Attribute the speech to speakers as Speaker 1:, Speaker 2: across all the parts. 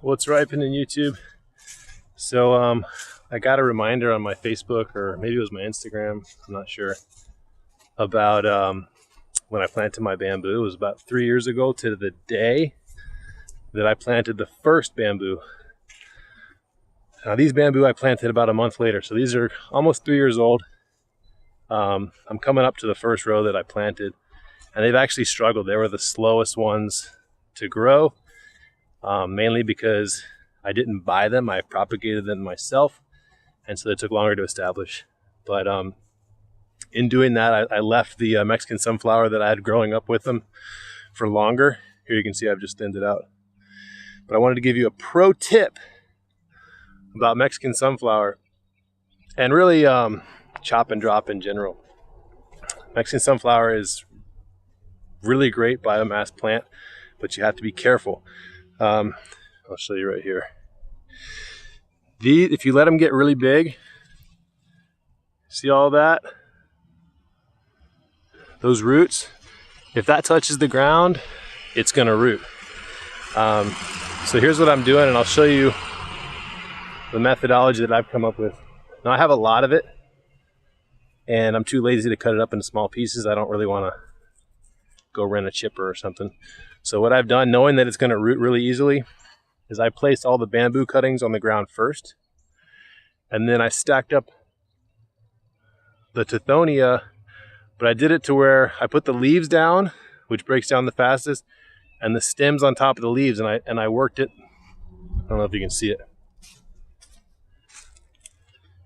Speaker 1: What's ripening YouTube? So I got a reminder on my Facebook, or maybe it was my Instagram, I'm not sure, about when I planted my bamboo. It was about 3 years ago to the day that I planted the first bamboo. Now these bamboo I planted about a month later, so these are almost 3 years old. I'm coming up to the first row that I planted, and they've actually struggled. They were the slowest ones to grow, mainly because I didn't buy them. I propagated them myself, and so they took longer to establish. But in doing that, I left the Mexican sunflower that I had growing up with them for longer. Here you can see I've just thinned it out. But I wanted to give you a pro tip about Mexican sunflower, and really chop and drop in general. Mexican sunflower is really great biomass plant, but you have to be careful. I'll show you right here. If you let them get really big, see all that? Those roots, if that touches the ground, it's gonna root. So here's what I'm doing, and I'll show you the methodology that I've come up with. Now I have a lot of it, and I'm too lazy to cut it up into small pieces. I don't really wanna go rent a chipper or something. So what I've done, knowing that it's gonna root really easily, is I placed all the bamboo cuttings on the ground first, and then I stacked up the Tithonia, but I did it to where I put the leaves down, which breaks down the fastest, and the stems on top of the leaves, and I worked it. I don't know if you can see it.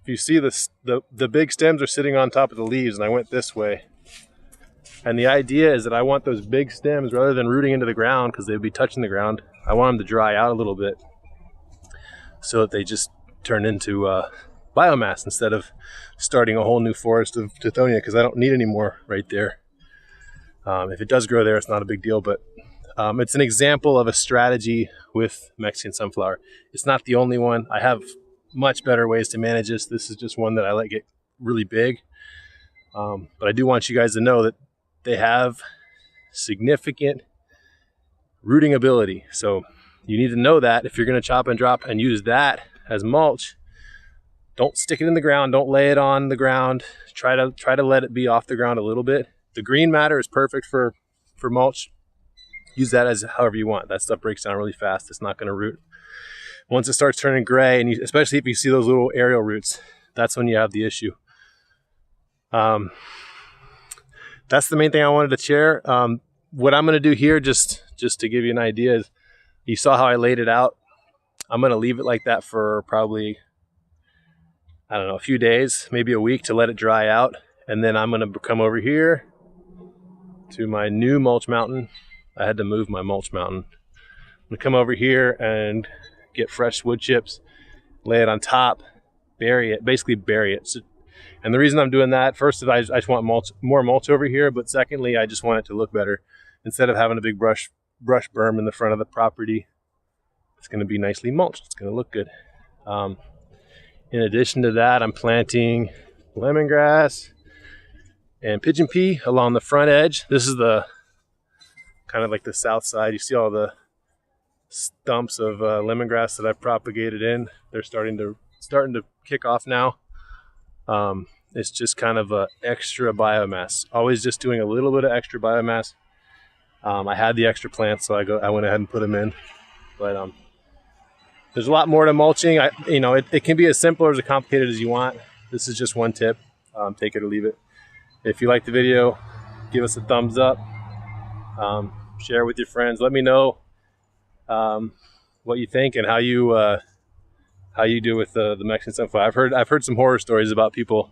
Speaker 1: If you see the big stems are sitting on top of the leaves, and I went this way. And the idea is that I want those big stems, rather than rooting into the ground because they'd be touching the ground, I want them to dry out a little bit so that they just turn into biomass instead of starting a whole new forest of Tithonia, because I don't need any more right there. If it does grow there, it's not a big deal, but it's an example of a strategy with Mexican sunflower. It's not the only one. I have much better ways to manage this. This is just one that I let get really big. But I do want you guys to know that they have significant rooting ability. So you need to know that if you're going to chop and drop and use that as mulch, don't stick it in the ground. Don't lay it on the ground. Try to let it be off the ground a little bit. The green matter is perfect for mulch. Use that as however you want. That stuff breaks down really fast. It's not going to root. Once it starts turning gray, and especially if you see those little aerial roots, that's when you have the issue. That's the main thing I wanted to share. What I'm going to do here, just to give you an idea, is you saw how I laid it out. I'm going to leave it like that for probably, I don't know, a few days, maybe a week, to let it dry out. And then I'm going to come over here to my new mulch mountain. I had to move my mulch mountain. I'm going to come over here and get fresh wood chips, lay it on top, bury it, basically bury it. So, and the reason I'm doing that, first is I just want more mulch over here, but secondly, I just want it to look better. Instead of having a big brush berm in the front of the property, it's going to be nicely mulched. It's going to look good. In addition to that, I'm planting lemongrass and pigeon pea along the front edge. This is the kind of like the south side. You see all the stumps of lemongrass that I've propagated in. They're starting to kick off now. It's just kind of a extra biomass. Always just doing a little bit of extra biomass. I had the extra plants, so I went ahead and put them in. But there's a lot more to mulching. It can be as simple or as complicated as you want. This is just one tip. Take it or leave it. If you like the video, give us a thumbs up. Share it with your friends. Let me know what you think and how you do with the Mexican sunflower. I've heard some horror stories about people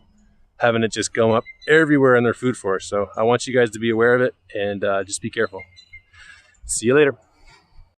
Speaker 1: having it just go up everywhere in their food forest. So I want you guys to be aware of it, and just be careful. See you later.